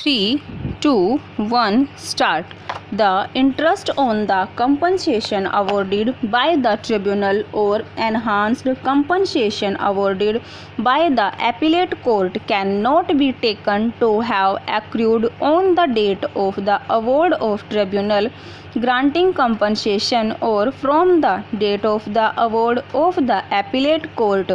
3, 2, 1, start. The interest on the compensation awarded by the tribunal or enhanced compensation awarded by the appellate court cannot be taken to have accrued on the date of the award of tribunal granting compensation or from the date of the award of the appellate court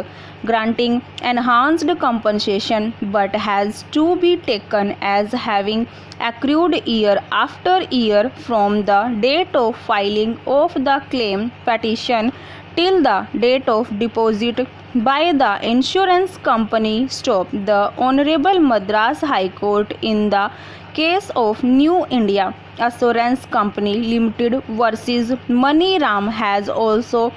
granting enhanced compensation, but has to be taken as having accrued year after year from the date of filing of the claim petition till the date of deposit by the insurance company. Stop. The Honorable Madras High Court in the case of New India Assurance Company Limited versus Mani Ram has also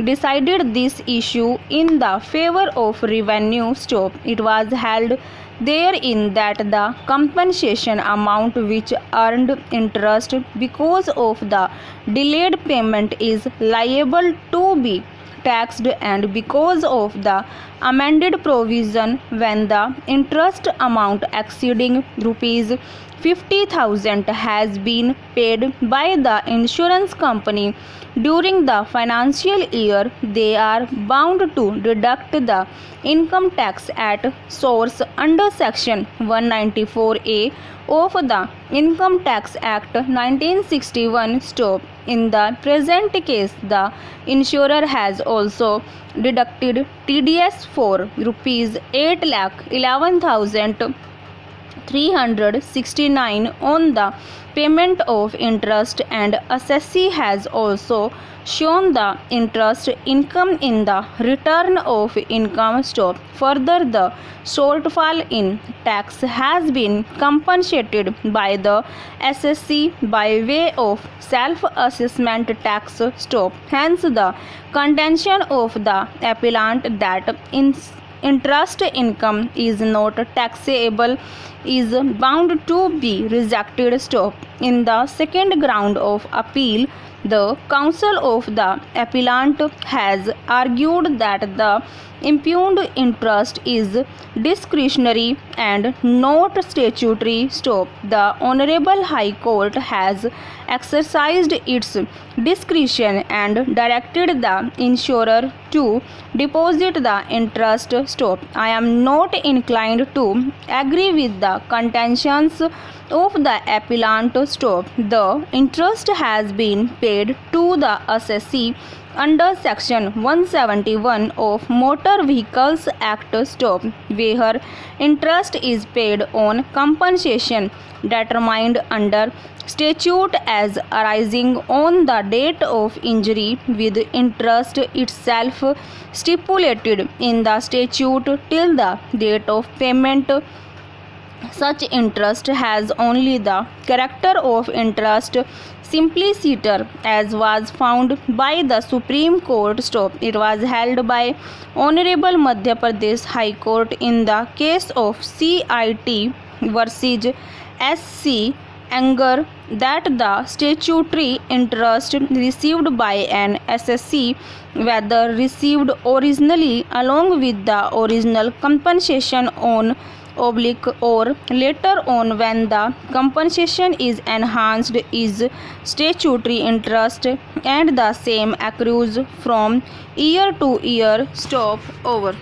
decided this issue in the favor of revenue. Stop. It was held therein that the compensation amount which earned interest because of the delayed payment is liable to be taxed, and because of the amended provision, when the interest amount exceeding rupees 50,000 has been paid by the insurance company during the financial year, they are bound to deduct the income tax at source under section 194A of the Income Tax Act 1961. Stop. In the present case, the insurer has also deducted TDS for rupees 8,11,369 on the payment of interest, and assessee has also shown the interest income in the return of income. Stop. Further, the shortfall in tax has been compensated by the assessee by way of self-assessment tax. Stop. Hence, the contention of the appellant that interest income is not taxable is bound to be rejected. Stop. In the second ground of appeal, the counsel of the appellant has argued that the impugned interest is discretionary and not statutory. Stop. The Honorable High Court has exercised its discretion and directed the insurer to deposit the interest. Stop. I am not inclined to agree with the contentions of the appellant. Stop. The interest has been paid to the assessee under section 171 of Motor Vehicles Act. Stop. Where interest is paid on compensation determined under statute as arising on the date of injury, with interest itself stipulated in the statute till the date of payment. Such interest has only the character of interest simpliciter, as was found by the Supreme Court. Stop. It was held by Honorable Madhya Pradesh High Court in the case of CIT versus SC Anger that the statutory interest received by an assessee, whether received originally along with the original compensation on oblique or later on when the compensation is enhanced, is statutory interest, and the same accrues from year to year. Stop. Over.